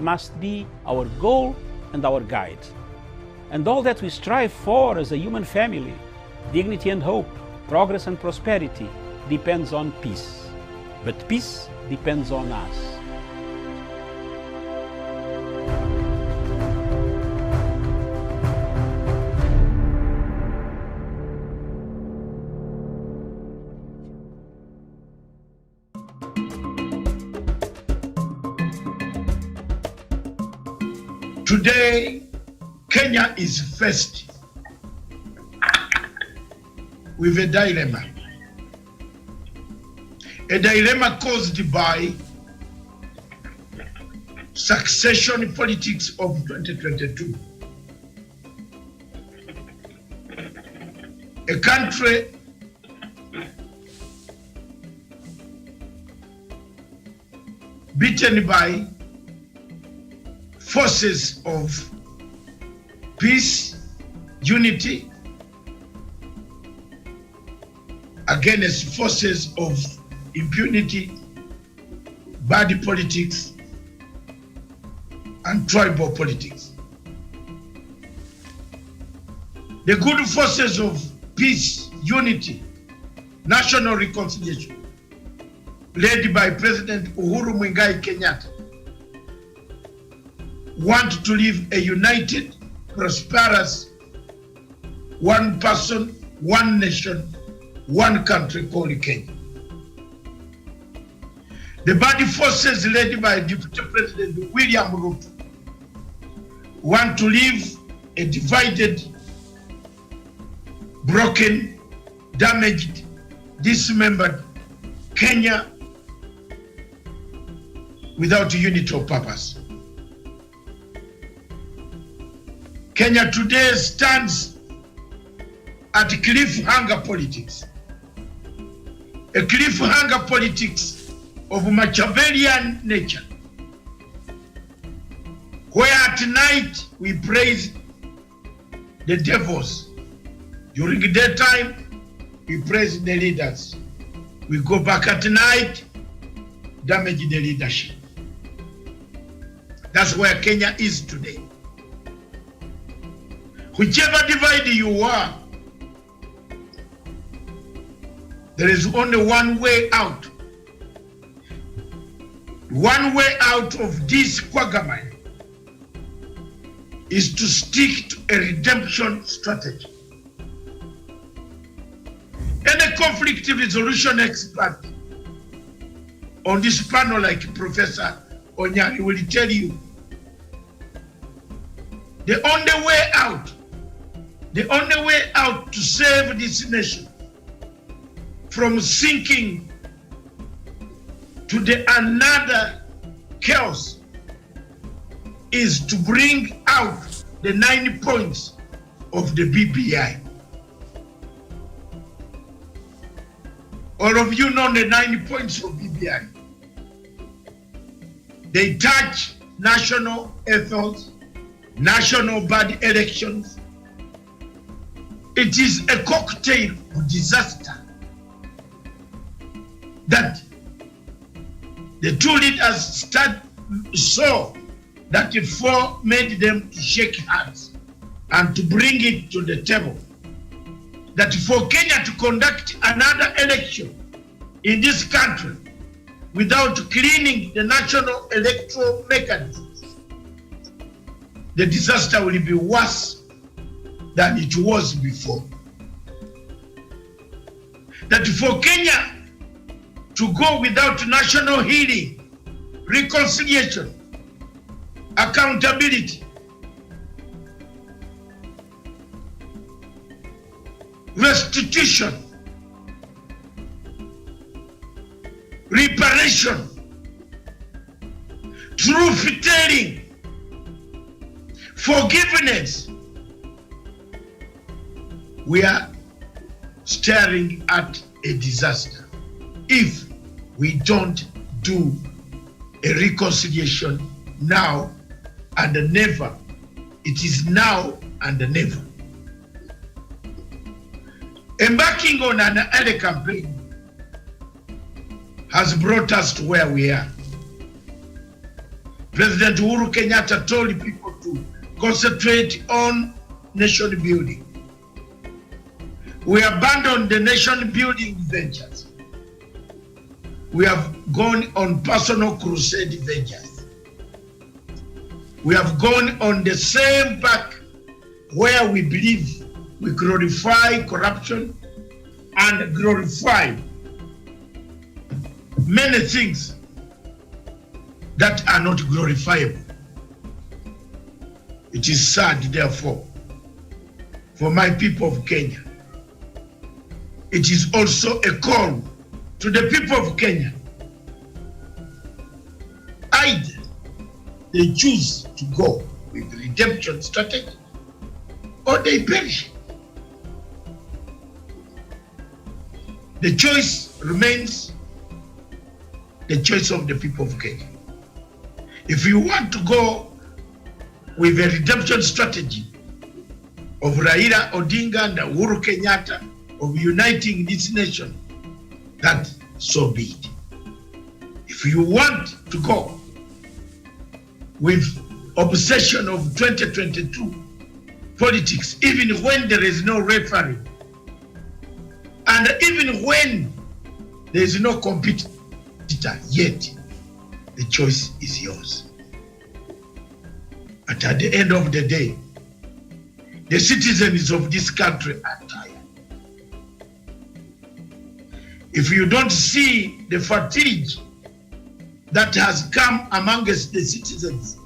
must be our goal and our guide. And all that we strive for as a human family, dignity and hope, progress and prosperity, depends on peace. But peace depends on us. Today, Kenya is faced with a dilemma. A dilemma caused by succession politics of 2022. A country beaten by forces of peace, unity, against forces of impunity, bad politics, and tribal politics. The good forces of peace, unity, national reconciliation, led by President Uhuru Muigai Kenyatta, want to live a united, prosperous, one person, one nation, one country called Kenya. The bad forces led by Deputy President William Ruto want to live a divided, broken, damaged, dismembered Kenya without unity of purpose. Kenya today stands at cliffhanger politics. A cliffhanger politics of Machiavellian nature, where at night we praise the devils. During the daytime, we praise the leaders. We go back at night, damage the leadership. That's where Kenya is today. Whichever divide you are, there is only one way out. One way out of this quagmire is to stick to a redemption strategy. Any conflict resolution expert on this panel, like Professor Onyari, will tell you the only way out to save this nation from sinking to the another chaos is to bring out the 9 points of the BBI. All of you know the 9 points of BBI. They touch national ethos, national bad elections. It is a cocktail of disaster that the two leaders saw that it made them to shake hands and to bring it to the table. That for Kenya to conduct another election in this country without cleaning the national electoral mechanisms, the disaster will be worse than it was before. That for Kenya to go without national healing, reconciliation, accountability, restitution, reparation, truth-telling, forgiveness, we are staring at a disaster if we don't do a reconciliation now and never. It is now and never. Embarking on an early campaign has brought us to where we are. President Uhuru Kenyatta told people to concentrate on nation building. We abandoned the nation building ventures. We have gone on personal crusade ventures. We have gone on the same path where we believe we glorify corruption and glorify many things that are not glorifiable. It is sad, therefore, for my people of Kenya. It is also a call to the people of Kenya. Either they choose to go with the redemption strategy or they perish. The choice remains the choice of the people of Kenya. If you want to go with a redemption strategy of Raila Odinga and Uhuru Kenyatta of uniting this nation, that so be it. If you want to go with obsession of 2022 politics, even when there is no referee, and even when there is no competitor yet, the choice is yours. But at the end of the day, the citizens of this country are tired. If you don't see the fatigue that has come amongst the citizens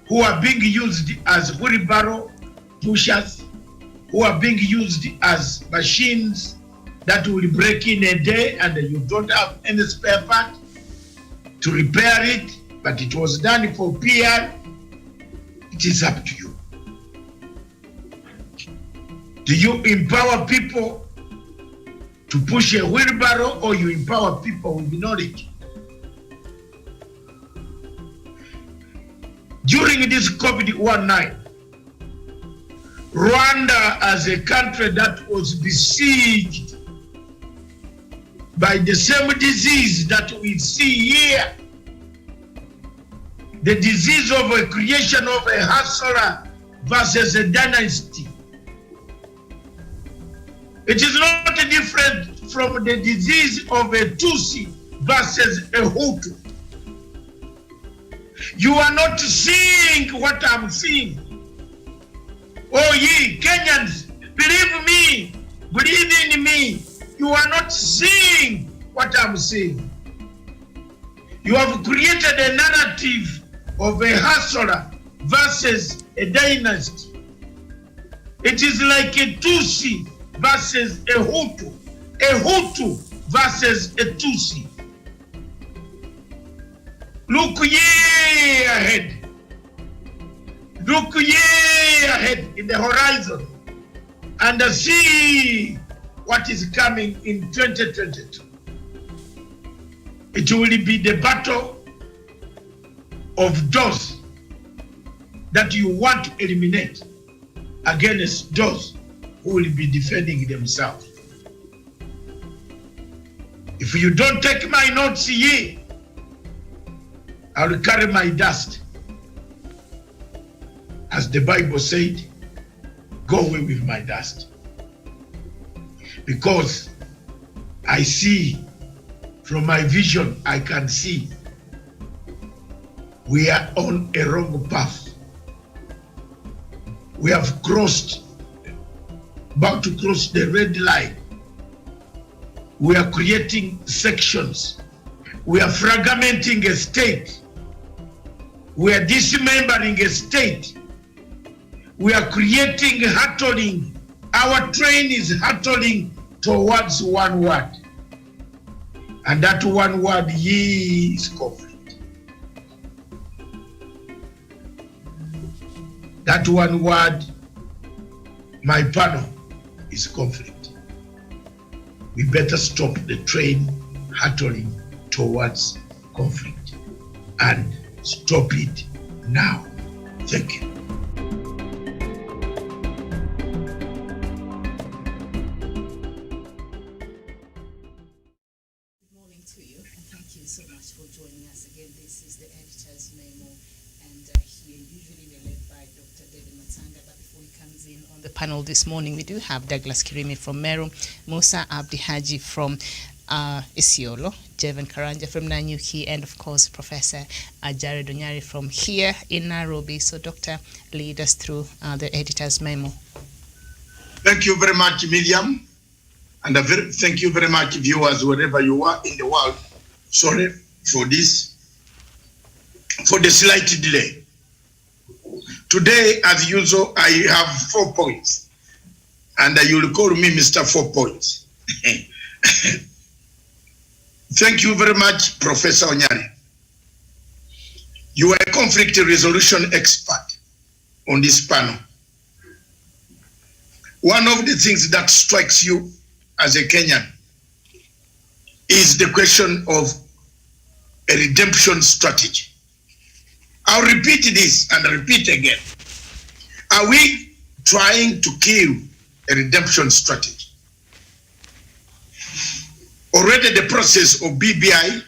who are being used as wheelbarrow pushers, who are being used as machines that will break in a day and you don't have any spare part to repair it, but it was done for PR, it is up to you. Do you empower people to push a wheelbarrow, or you empower people with knowledge? During this COVID-19, Rwanda, as a country that was besieged by the same disease that we see here, the disease of a creation of a hustler versus a dynasty. It is not different from the disease of a Tutsi versus a Hutu. You are not seeing what I'm seeing. Oh ye Kenyans, believe me, believe in me. You are not seeing what I'm seeing. You have created a narrative of a hustler versus a dynasty. It is like a Tutsi versus a Hutu versus a Tutsi. Look ye ahead. Look ye ahead in the horizon and see what is coming in 2022. It will be the battle of those that you want to eliminate against those who will be defending themselves. If you don't take my notes here, I will carry my dust. As the Bible said, go away with my dust. Because I see, from my vision, I can see we are on a wrong path. We have about to cross the red line. We are creating sections. We are fragmenting a state. We are dismembering a state. We are creating hurtling. Our train is hurtling towards one word. And that one word is conflict. That one word, my panel, is conflict. We better stop the train hurtling towards conflict and stop it now. Thank you. Good morning to you, and thank you so much for joining us again. This is the Editor's Memo, On the panel this morning, we do have Douglas Kirimi from Meru, Musa Abdi Haji from Isiolo, Jevan Karanja from Nanyuki, and of course Professor Jared Onyari from here in Nairobi. So Doctor, lead us through the editor's memo. Thank you very much, Miriam, and thank you very much, viewers, wherever you are in the world. Sorry for this, for the slight delay. Today, as usual, I have 4 points, and you will call me Mr. 4 Points. Thank you very much, Professor Onyari. You are a conflict resolution expert on this panel. One of the things that strikes you as a Kenyan is the question of a redemption strategy. I'll repeat this and repeat again. Are we trying to kill a redemption strategy? Already the process of BBI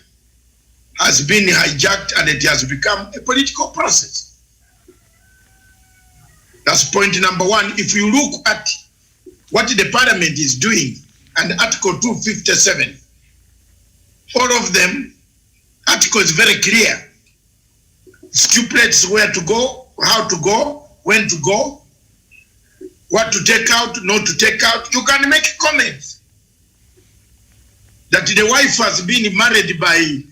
has been hijacked and it has become a political process. That's point number 1. If you look at what the parliament is doing and Article 257, all of them, article is very clear. Stipulates where to go, how to go, when to go, what to take out, not to take out. You can make comments that the wife has been married by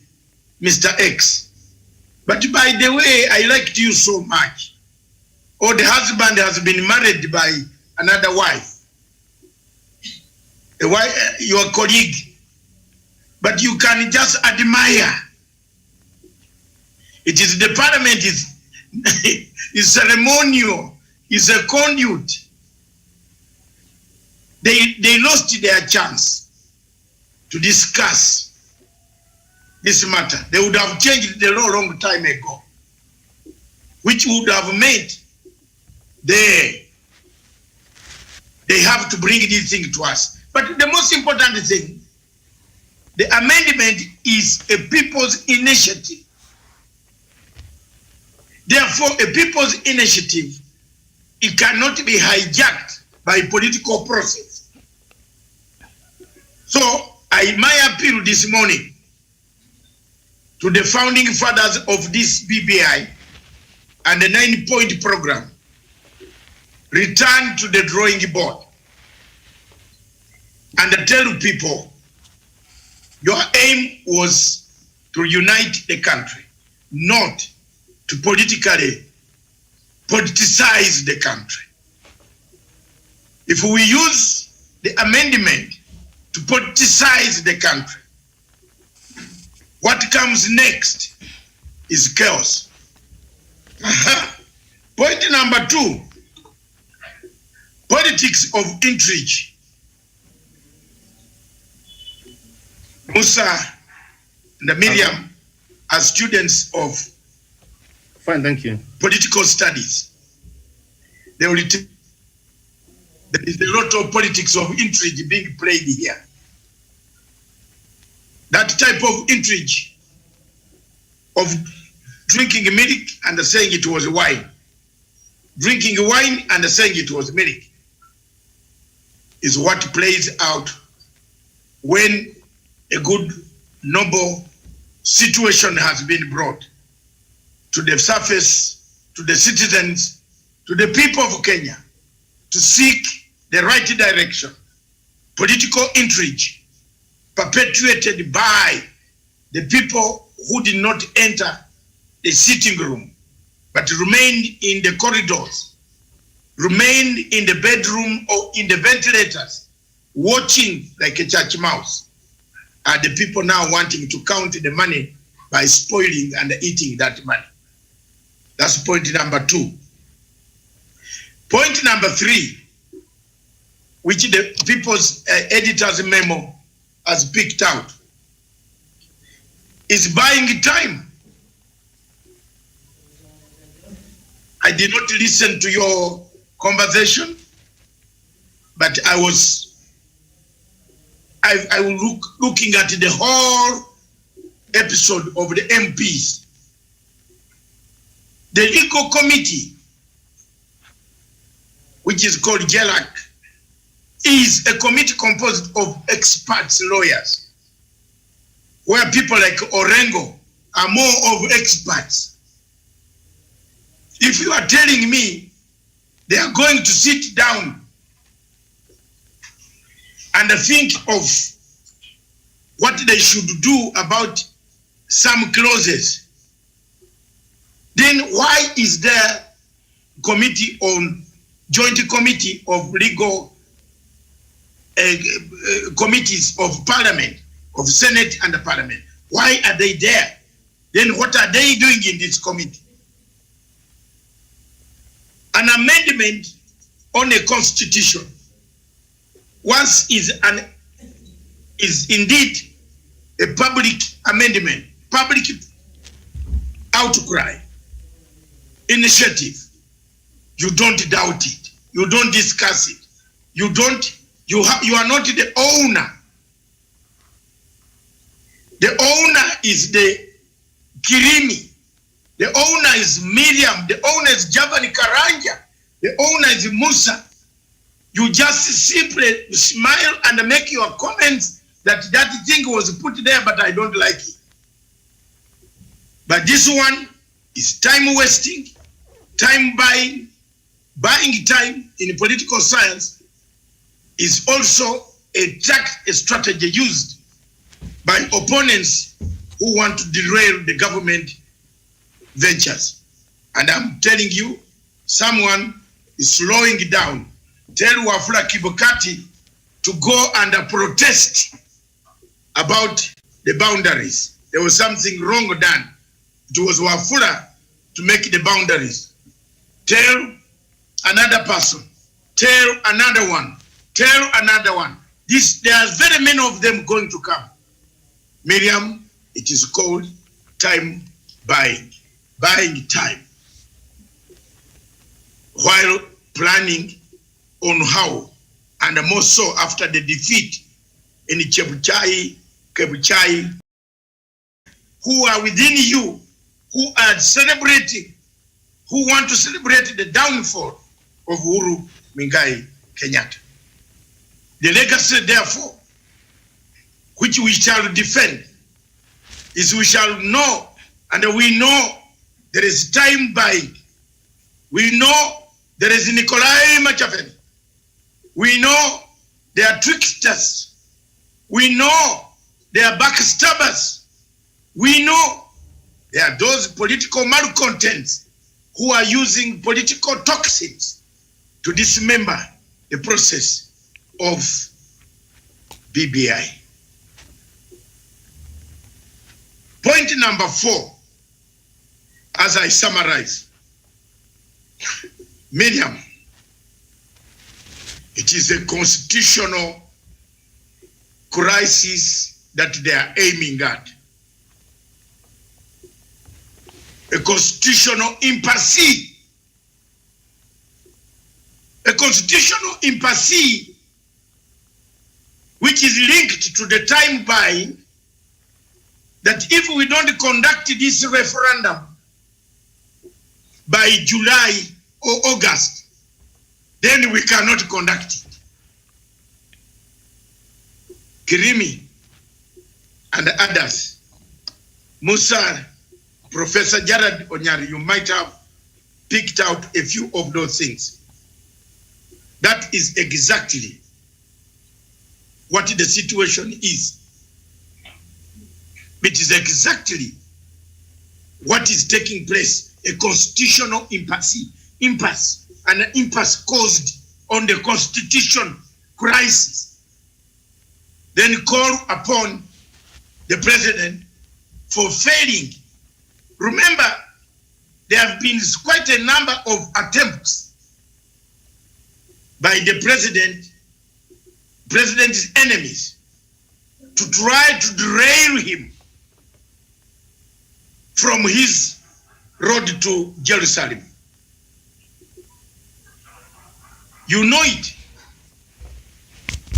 Mr. X. But by the way, I liked you so much. Or the husband has been married by another wife, your colleague. But you can just admire. It is the parliament is ceremonial, is a conduit. They lost their chance to discuss this matter. They would have changed the law long time ago, which would have made they have to bring this thing to us. But the most important thing, the amendment is a people's initiative. Therefore, a people's initiative, it cannot be hijacked by political process. So, my appeal this morning to the founding fathers of this BBI and the 9-point program, return to the drawing board and tell people your aim was to unite the country, not to politically politicize the country. If we use the amendment to politicize the country, what comes next is chaos. Point number 2, politics of intrigue. Musa and Miriam are students of Fine, thank you. Political studies. There is a lot of politics of intrigue being played here. That type of intrigue of drinking milk and saying it was wine, drinking wine and saying it was milk, is what plays out when a good, noble situation has been brought to the surface, to the citizens, to the people of Kenya, to seek the right direction. Political intrigue perpetuated by the people who did not enter the sitting room, but remained in the corridors, remained in the bedroom or in the ventilators, watching like a church mouse, are the people now wanting to count the money by spoiling and eating that money. That's point number 2. Point number 3, which the people's editor's memo has picked out, is buying time. I did not listen to your conversation, but I was looking at the whole episode of the MPs. The legal committee, which is called GELAC, is a committee composed of experts, lawyers, where people like Orengo are more of experts. If you are telling me they are going to sit down and think of what they should do about some clauses, then why is there committee on joint committee of legal committees of parliament, of Senate and the parliament? Why are they there? Then what are they doing in this committee? An amendment on a constitution once is indeed a public amendment, public outcry, initiative. You don't doubt it. You don't discuss it. You are not the owner. The owner is the Kirimi. The owner is Miriam. The owner is Javan Karanja. The owner is Musa. You just simply smile and make your comments that thing was put there, but I don't like it. But this one is time wasting, time buying. Buying time in political science is also a strategy used by opponents who want to derail the government ventures. And I'm telling you, someone is slowing down. Tell Wafula Chebukati to go and protest about the boundaries. There was something wrong done. It was Wafula to make the boundaries. Tell another person, tell another one, tell another one. There are very many of them going to come. Miriam, it is called time buying, buying time, while planning on how, and more so after the defeat in Chebuchai, who are within you, who are celebrating, who want to celebrate the downfall of Uhuru Muigai Kenyatta. The legacy, therefore, which we shall defend, is we shall know, and we know there is time buying. We know there is Nikolai Machiavelli. We know they are tricksters. We know they are backstabbers. We know there are those political malcontents who are using political toxins to dismember the process of BBI. Point number 4, as I summarize, Miriam, it is a constitutional crisis that they are aiming at. A constitutional impasse. A constitutional impasse which is linked to the time buying, that if we don't conduct this referendum by July or August, then we cannot conduct it. Kirimi and others, Musa, Professor Jared Onyari, you might have picked out a few of those things. That is exactly what the situation is. It is exactly what is taking place, a constitutional impasse, an impasse caused on the constitution crisis. Then call upon the president for failing. Remember, there have been quite a number of attempts by the president's enemies to try to derail him from his road to Jerusalem. You know it.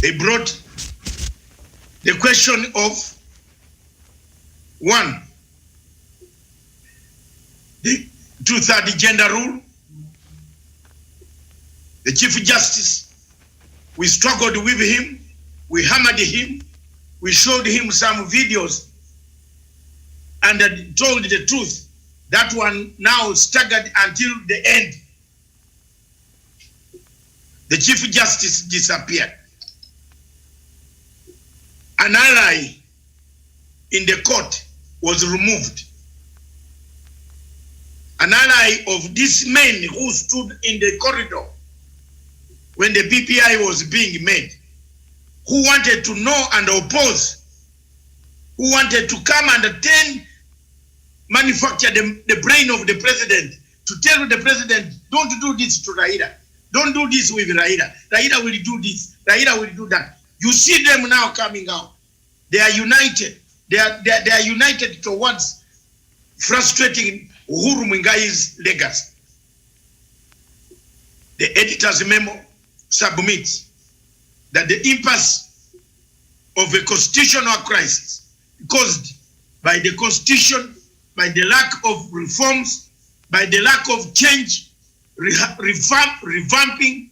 They brought the question of, one, the 2/3 gender rule, the Chief Justice. We struggled with him. We hammered him. We showed him some videos and told the truth. That one now staggered until the end. The Chief Justice disappeared. An ally in the court was removed. An ally of these men who stood in the corridor when the BPI was being made, who wanted to know and oppose, who wanted to come and manufacture the brain of the president, to tell the president, don't do this to Raila. Don't do this with Raila. Raila will do this. Raila will do that. You see them now coming out. They are united. They are united towards frustrating Uhuru Muigai's legacy. The editor's memo submits that the impasse of a constitutional crisis caused by the constitution, by the lack of reforms, by the lack of change, revamping,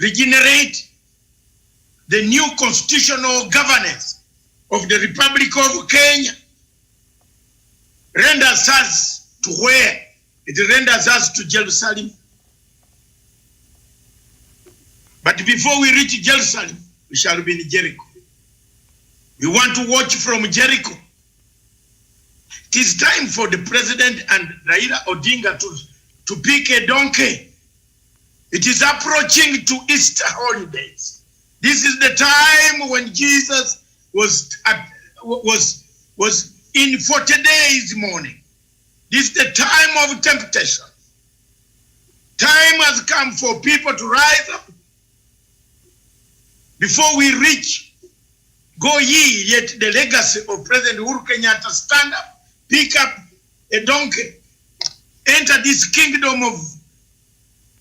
regenerate the new constitutional governance of the Republic of Kenya, renders us to where? It renders us to Jerusalem. But before we reach Jerusalem, we shall be in Jericho. We want to watch from Jericho. It is time for the president and Raila Odinga to pick a donkey. It is approaching to Easter holidays. This is the time when Jesus was in 40 days mourning. This is the time of temptation. Time has come for people to rise up. Before we reach, go ye, yet the legacy of President Uhuru Kenyatta, stand up, pick up a donkey, enter this kingdom of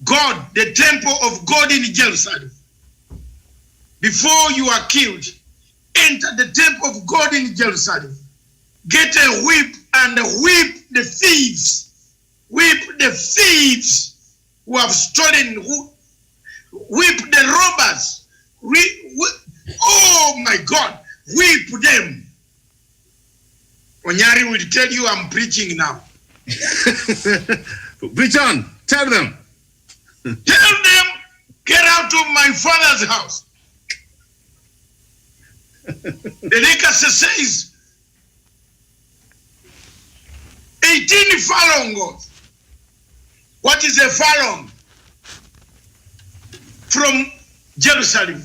God, the temple of God in Jerusalem. Before you are killed, enter the temple of God in Jerusalem. Get a whip and whip the thieves. Whip the thieves who have stolen, whip the robbers. Oh my God, whip them. Onyari will tell you I'm preaching now. Preach on, tell them. Tell them, get out of my father's house. The legacy says 18 furlongs. What is a furlong? From Jerusalem,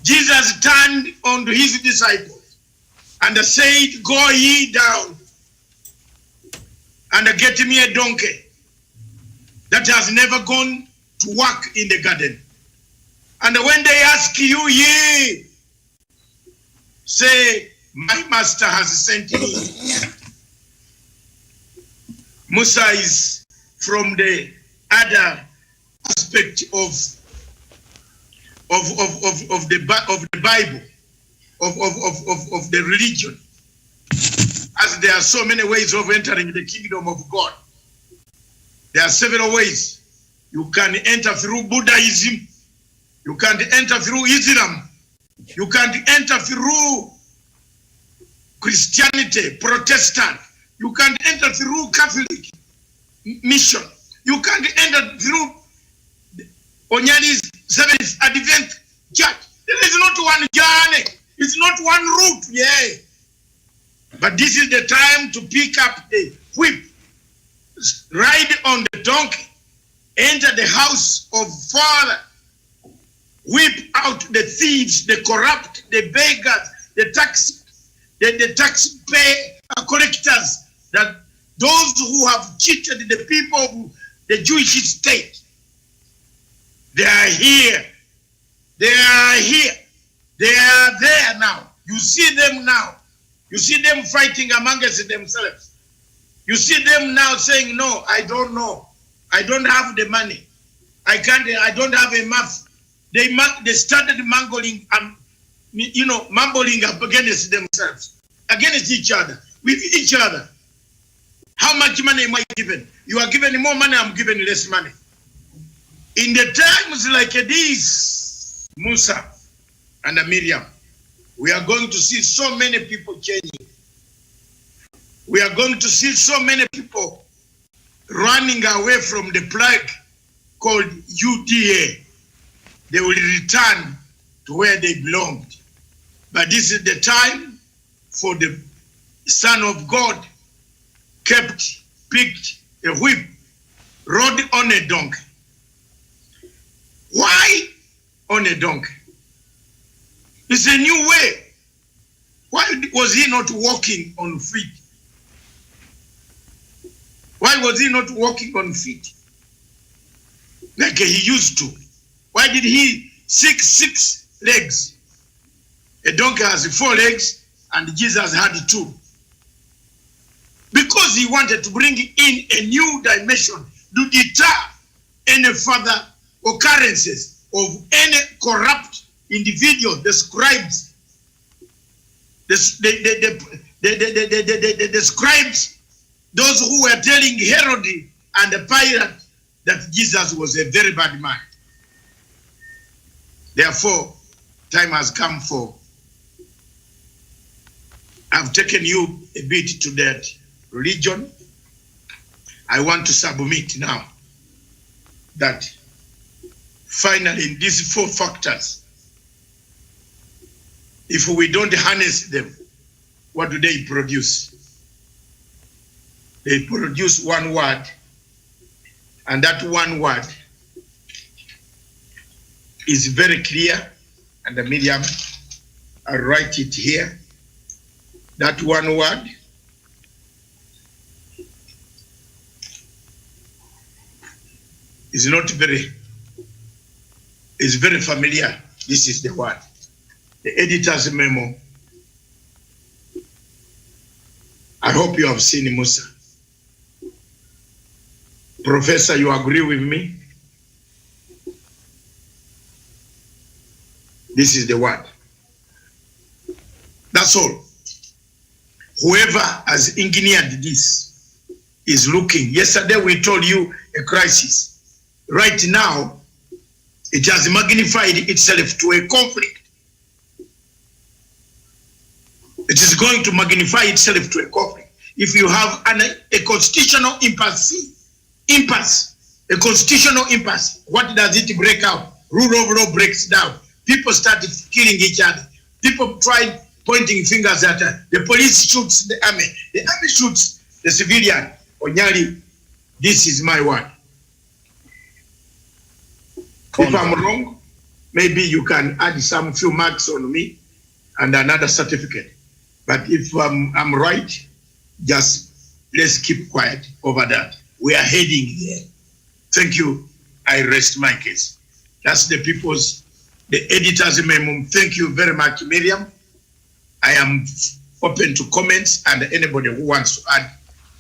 Jesus turned unto his disciples and said, go ye down and get me a donkey that has never gone to work in the garden. And when they ask you, ye say, my master has sent me. Musa is from the other aspect of the Bible, of the religion, as there are so many ways of entering the kingdom of God. There are several ways. You can enter through Buddhism. You can enter through Islam. You can enter through Christianity, Protestant. You can enter through Catholic mission. You can enter through Onyali's Seventh Advent Church. There is not one journey. It's not one route. Yeah. But this is the time to pick up the whip, ride on the donkey, enter the house of Father, whip out the thieves, the corrupt, the beggars, the tax collectors, that those who have cheated the people of the Jewish state. They are here. They are here. They are there now. You see them now. You see them fighting amongst themselves. You see them now saying, no, I don't know. I don't have the money. I don't have a map. They started mumbling up against themselves, against each other, with each other. How much money am I given? You are given more money, I'm given less money. In the times like this, Musa and Miriam, we are going to see so many people changing. We are going to see so many people running away from the plague called UDA. They will return to where they belonged. But this is the time for the Son of God picked a whip, rode on a donkey. Why on a donkey? It's a new way. Why was he not walking on feet? Why was he not walking on feet like he used to? Why did he seek 6 legs? A donkey has 4 legs and Jesus had 2. Because he wanted to bring in a new dimension to deter any further occurrences of any corrupt individual, the scribes, the scribes, those who were telling Herod and the Pilate that Jesus was a very bad man. Therefore, time has come for, I've taken you a bit to that religion. I want to submit now that finally in these 4 factors, if we don't harness them, what do they produce? They produce one word, and that one word is very clear, and the Miriam, I'll write it here. That one word is very familiar. This is the word. The editor's memo. I hope you have seen Musa. Professor, you agree with me? This is the word. That's all. Whoever has engineered this is looking. Yesterday we told you a crisis. Right now, it has magnified itself to a conflict. It is going to magnify itself to a conflict. If you have a constitutional a constitutional impasse, what does it break out? Rule of law breaks down. People start killing each other. People try pointing fingers at the police shoots the army shoots the civilian. Onyali, this is my word. If I'm wrong, maybe you can add some few marks on me and another certificate. But if I'm right, just let's keep quiet over that. We are heading there. Thank you. I rest my case. That's the editor's memo. Thank you very much, Miriam. I am open to comments and anybody who wants to add.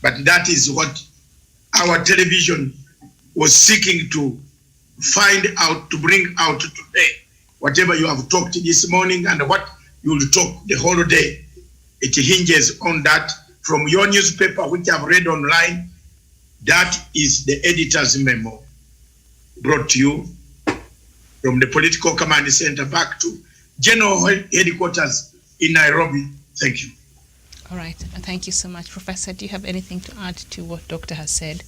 But that is what our television was seeking to find out, to bring out today. Whatever you have talked this morning and what you will talk the whole day, it hinges on that. From your newspaper, which I've read online, that is the editor's memo brought to you from the Political Command Center back to General Headquarters in Nairobi. Thank you. All right. Thank you so much. Professor, do you have anything to add to what Doctor has said?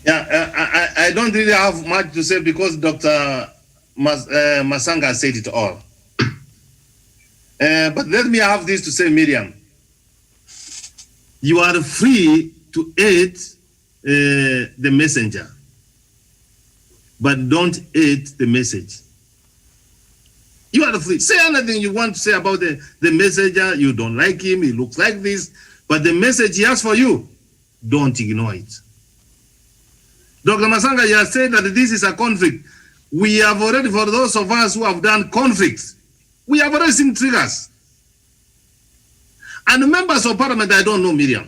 Yeah, I don't really have much to say because Dr. Masanga said it all. But let me have this to say, Miriam. You are free to hate the messenger, but don't hate the message. You are free. Say anything you want to say about the messenger. You don't like him, he looks like this, but the message he has for you, don't ignore it. Dr. Masanga, you have said that this is a conflict. We have already, for those of us who have done conflicts, we have already seen triggers. And the members of parliament, I don't know, Miriam.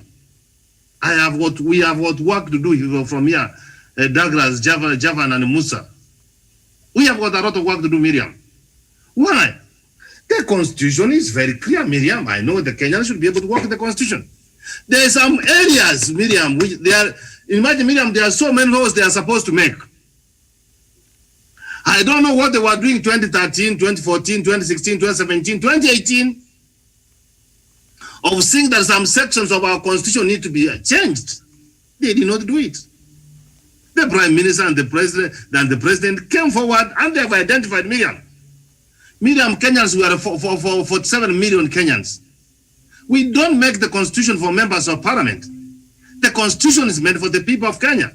We have what work to do from here, Douglas, Javan, and Musa. We have got a lot of work to do, Miriam. Why? The constitution is very clear, Miriam. I know the Kenyans should be able to work with the constitution. There are some areas, Miriam, which they are, imagine, Miriam, there are so many laws they are supposed to make. I don't know what they were doing 2013, 2014, 2016, 2017, 2018 of saying that some sections of our constitution need to be changed. They did not do it. The Prime Minister and the President came forward and they have identified Miriam. Miriam, Kenyans, we are 47 million Kenyans. We don't make the constitution for members of parliament. The constitution is meant for the people of Kenya.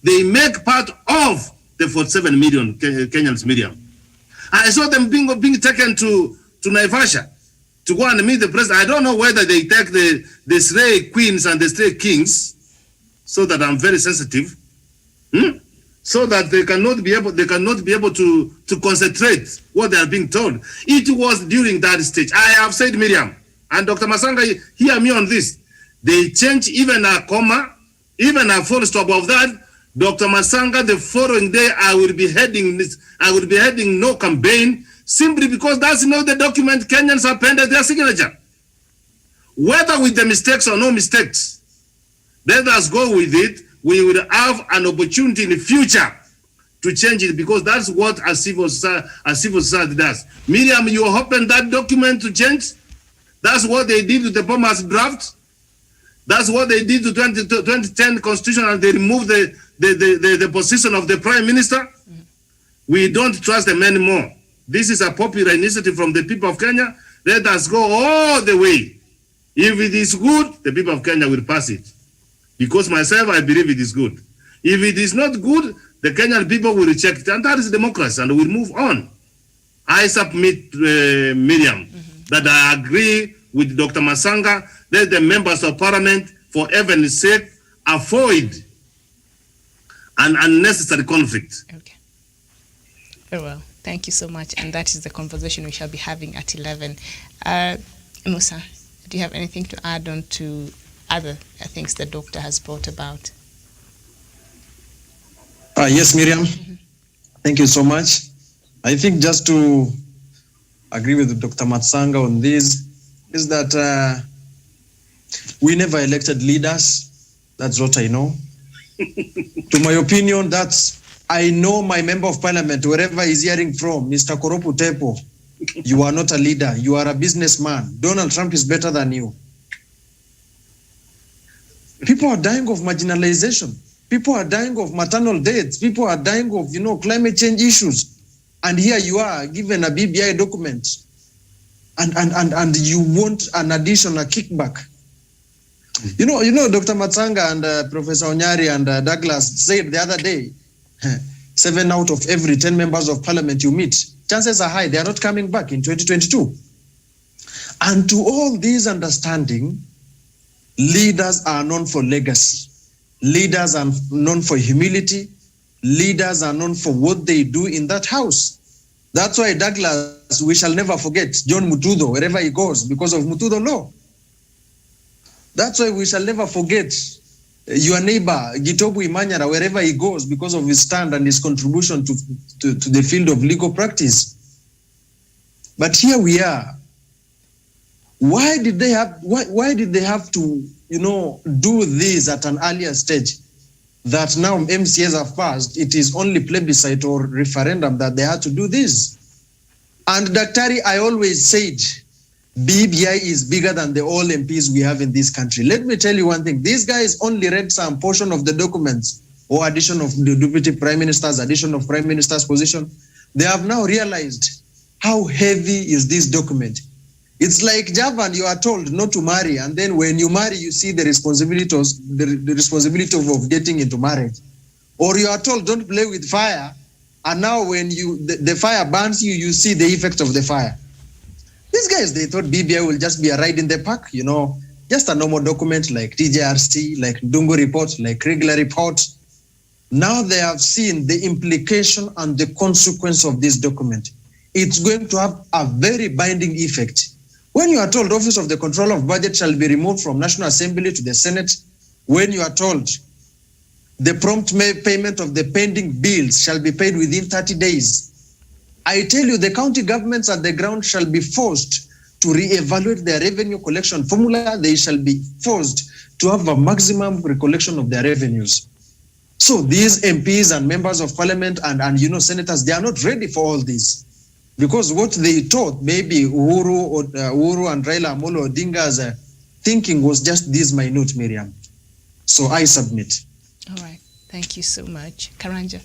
They make part of the 47 million Kenyans, Miriam. I saw them being taken to Naivasha to go and meet the president. I don't know whether they take the stray queens and the stray kings, so that I'm very sensitive, so that they cannot be able to concentrate what they are being told. It was during that stage. I have said, Miriam, and Dr. Masanga, hear me on this. They change even a comma, even a full stop of that. Dr. Masanga, the following day, I will be heading no campaign, simply because that's not the document Kenyans appended their signature. Whether with the mistakes or no mistakes, let us go with it. We will have an opportunity in the future to change it, because that's what a civil society does. Miriam, you opened that document to change. That's what they did with the Bomas draft. That's what they did to 2010 constitution, and they removed the position of the Prime Minister. We don't trust them anymore. This is a popular initiative from the people of Kenya. Let us go all the way. If it is good, the people of Kenya will pass it. Because myself, I believe it is good. If it is not good, the Kenyan people will reject it. And that is democracy, and we'll move on. I submit, Miriam, that I agree with Dr. Masanga. Let the members of parliament, for heaven's sake, avoid an unnecessary conflict. Okay. Very well. Thank you so much. And that is the conversation we shall be having at 11. Musa, do you have anything to add on to other things the doctor has brought about? Yes, Miriam. Thank you so much. I think just to agree with Dr. Matsanga on this is that we never elected leaders. That's what I know. To my opinion, I know my member of parliament, wherever he's hearing from, Mr. Koropu Tepo, you are not a leader. You are a businessman. Donald Trump is better than you. People are dying of marginalization. People are dying of maternal deaths. People are dying of, climate change issues. And here you are given a BBI document, and you want an additional kickback. Dr. Matsanga and Professor Onyari and Douglas said the other day, 7 out of every 10 members of parliament you meet, chances are high they are not coming back in 2022. And to all these understanding, leaders are known for legacy. Leaders are known for humility. Leaders are known for what they do in that house. That's why, Douglas, we shall never forget John Mutudo, wherever he goes, because of Mutudo law. That's why we shall never forget your neighbor, Gitobu Imanyara, wherever he goes, because of his stand and his contribution to the field of legal practice. But here we are. Why did they have to, do this at an earlier stage? That now MCAs have passed, it is only plebiscite or referendum that they had to do this. And Daktari, I always said, BBI is bigger than the all MPs we have in this country. Let me tell you one thing. These guys only read some portion of the documents, or addition of the deputy prime minister's, addition of prime minister's position. They have now realized how heavy is this document. It's like Javan, you are told not to marry, and then when you marry, you see the responsibility of getting into marriage. Or you are told don't play with fire, and now when the fire burns you, you see the effect of the fire. These guys, they thought BBI will just be a ride in the park, just a normal document like TJRC, like Ndungu report, like regular report. Now they have seen the implication and the consequence of this document. It's going to have a very binding effect. When you are told Office of the Controller of Budget shall be removed from National Assembly to the Senate, when you are told the prompt payment of the pending bills shall be paid within 30 days, I tell you, the county governments at the ground shall be forced to reevaluate their revenue collection formula. They shall be forced to have a maximum recollection of their revenues. So these MPs and members of parliament and senators, they are not ready for all this, because what they thought maybe Uhuru and Raila Amolo Odinga's thinking was just this minute, Miriam. So I submit. All right. Thank you so much. Karanja.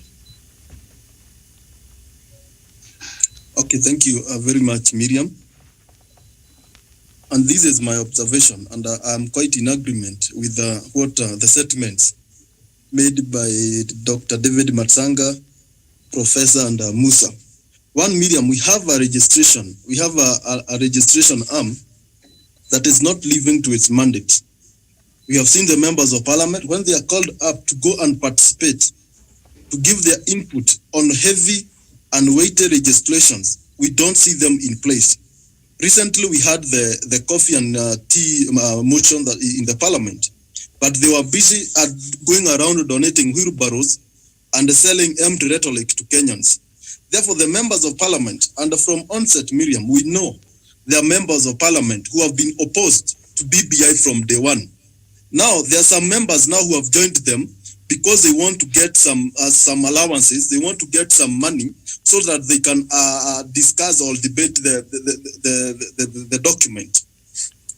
Okay, thank you very much, Miriam. And this is my observation, and I'm quite in agreement with what the statements made by Dr. David Matsanga, Professor and Musa. One, Miriam, we have a registration. We have a registration arm that is not living to its mandate. We have seen the members of parliament, when they are called up to go and participate, to give their input on heavy and weighty legislations, we don't see them in place. Recently, we had the coffee and tea motion that in the parliament, but they were busy at going around donating wheelbarrows and selling empty rhetoric to Kenyans. Therefore, the members of parliament, and from onset, Miriam, we know there are members of parliament who have been opposed to BBI from day one. Now, there are some members now who have joined them because they want to get some allowances, they want to get some money so that they can discuss or debate the document.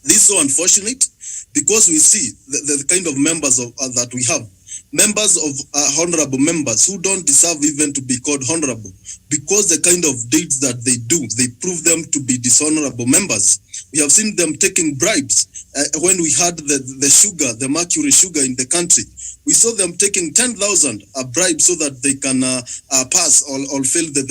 This is so unfortunate because we see the kind of members that we have. Members of honorable members who don't deserve even to be called honorable because the kind of deeds that they do, they prove them to be dishonorable members. We have seen them taking bribes. When we had the sugar, the mercury sugar in the country, we saw them taking 10,000 a bribe so that they can pass or fill the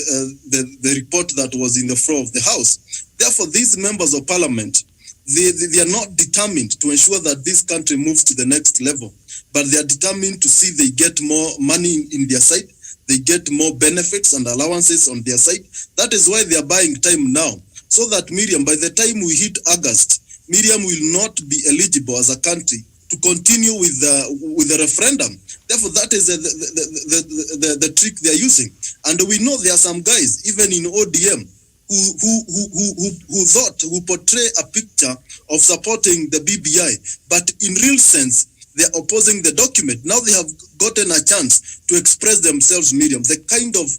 report that was in the floor of the House. Therefore, these members of parliament, they are not determined to ensure that this country moves to the next level, but they are determined to see they get more money in their side, they get more benefits and allowances on their side. That is why they are buying time now, so that, Miriam, by the time we hit August, Miriam will not be eligible as a country to continue with the referendum. Therefore, that is the trick they are using. And we know there are some guys, even in ODM, who portray a picture of supporting the BBI, but in real sense, they're opposing the document. Now they have gotten a chance to express themselves, Miriam. The kind of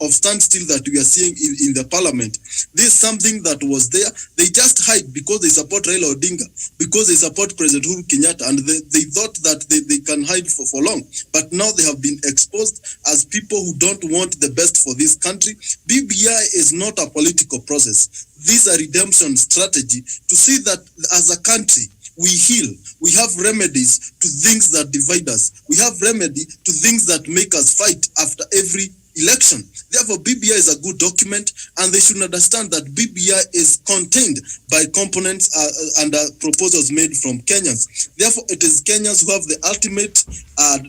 standstill that we are seeing in the parliament, this is something that was there. They just hide because they support Raila Odinga, because they support President Uhuru Kenyatta, and they thought that they can hide for long. But now they have been exposed as people who don't want the best for this country. BBI is not a political process. This is a redemption strategy to see that as a country, we heal. We have remedies to things that divide us. We have remedy to things that make us fight after every election. Therefore, BBI is a good document, and they should understand that BBI is contained by components and proposals made from Kenyans. Therefore, it is Kenyans who have the ultimate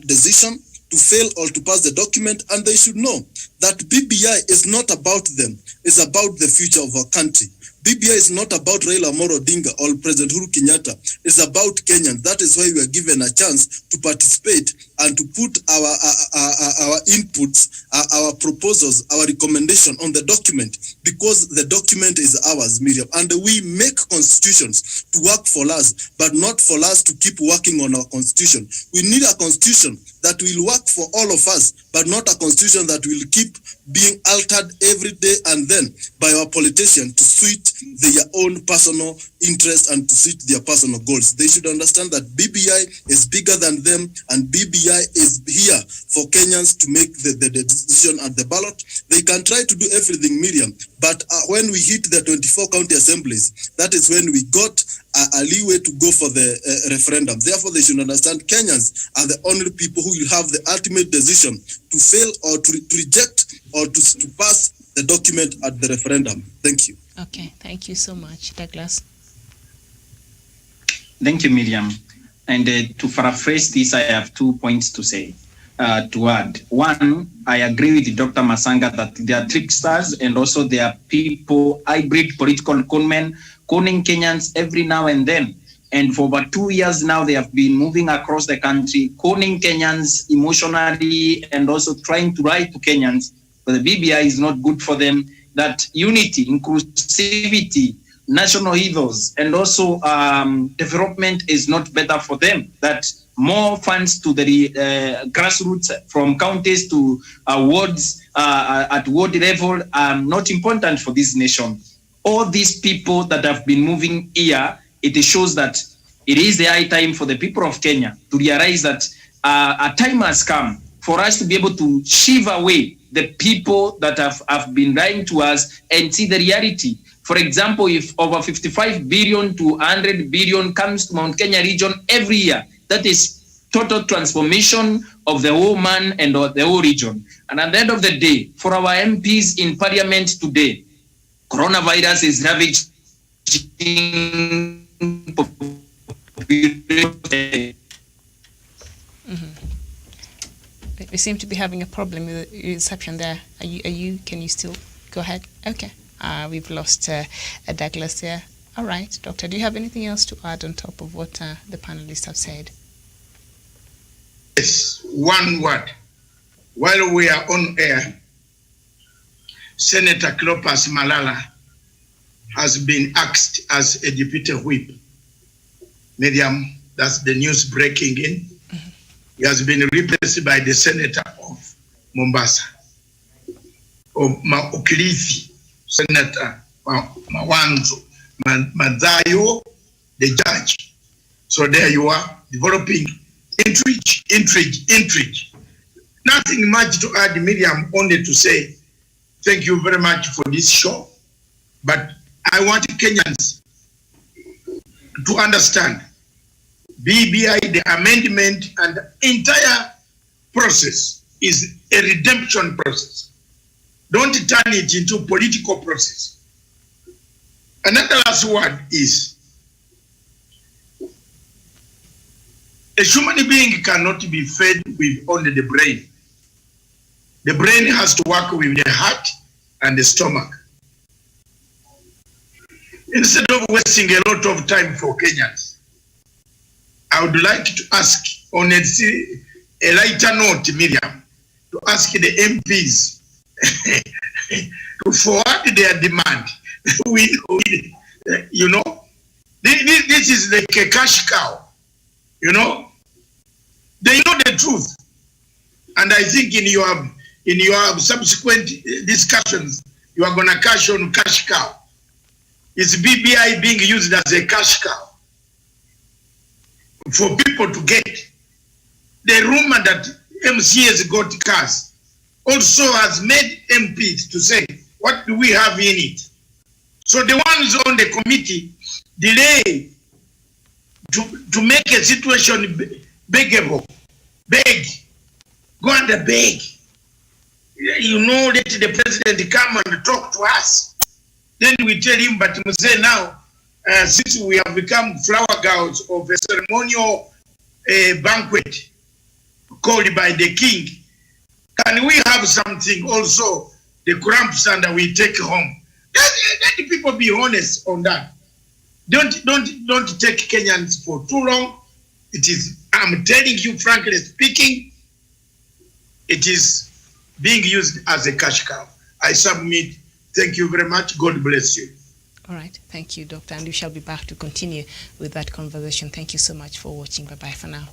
decision to fail or to pass the document, and they should know that BBI is not about them, it's about the future of our country. BBI is not about Raila Amolo Odinga or President Uhuru Kenyatta. It's about Kenyans. That is why we are given a chance to participate and to put our inputs, our proposals, our recommendation on the document, because the document is ours, Miriam. And we make constitutions to work for us, but not for us to keep working on our constitution. We need a constitution that will work for all of us, but not a constitution that will keep being altered every day and then by our politicians to suit their own personal interest and to suit their personal goals. They should understand that BBI is bigger than them, and BBI is here for Kenyans to make the decision at the ballot. They can try to do everything, Miriam, but when we hit the 24 county assemblies, that is when we got a leeway to go for the referendum. Therefore, they should understand Kenyans are the only people who will have the ultimate decision to fail or to reject or to pass the document at the referendum. Thank you. Okay, thank you so much. Douglas. Thank you, Miriam. And to paraphrase this, I have 2 points to say, to add. One, I agree with Dr. Masanga that there are tricksters and also there are people, hybrid political conmen, conning Kenyans every now and then. And for over 2 years now, they have been moving across the country, conning Kenyans emotionally and also trying to write to Kenyans. But the BBI is not good for them. That unity, inclusivity national ethos and also development is not better for them. That more funds to the grassroots from counties to wards at ward level are not important for this nation. All these people that have been moving here, it shows that it is the high time for the people of Kenya to realize that a time has come for us to be able to shift away the people that have been lying to us and see the reality. For example, if over 55 billion to 100 billion comes to Mount Kenya region every year, that is total transformation of the whole man and the whole region. And at the end of the day, for our MPs in parliament today, coronavirus is ravaging. We seem to be having a problem with the reception there. Can you still go ahead? Okay. We've lost Douglas there. All right, Doctor, do you have anything else to add on top of what the panelists have said? Yes, one word. While we are on air, Senator Cleopas Malala has been asked as a deputy whip. Miriam, that's the news breaking in. He has been replaced by the senator of Mombasa, of Ukilifi, Senator Mawanzo Madzayo, the judge. So there you are, developing intrigue. Nothing much to add, Miriam, only to say thank you very much for this show. But I want Kenyans to understand BBI, the amendment and the entire process is a redemption process. Don't turn it into a political process. Another last word is, a human being cannot be fed with only the brain. The brain has to work with the heart and the stomach. Instead of wasting a lot of time for Kenyans, I would like to ask on a lighter note, Miriam, to ask the MPs to forward their demand. You know, this is like a cash cow. You know, they know the truth, and I think in your subsequent discussions, you are gonna cash on cash cow. Is BBI being used as a cash cow for people to get? The rumor that MCAs got cars also has made MPs to say, what do we have in it? So the ones on the committee delay to make a situation beggable. Beg. Go and beg. You know, let the president come and talk to us. Then we tell him, but we say now, since we have become flower girls of a ceremonial banquet called by the king, can we have something also, the cramps, and we take home? Let the people be honest on that. Don't take Kenyans for too long. It is, I'm telling you frankly speaking, it is being used as a cash cow. I submit. Thank you very much. God bless you. All right. Thank you, Doctor. And we shall be back to continue with that conversation. Thank you so much for watching. Bye-bye for now.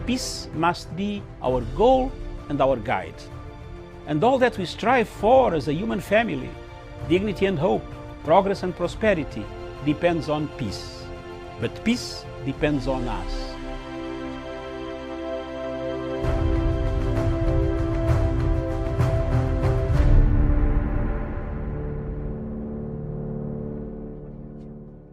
Peace must be our goal and our guide. And all that we strive for as a human family, dignity and hope, progress and prosperity, depends on peace. But peace depends on us.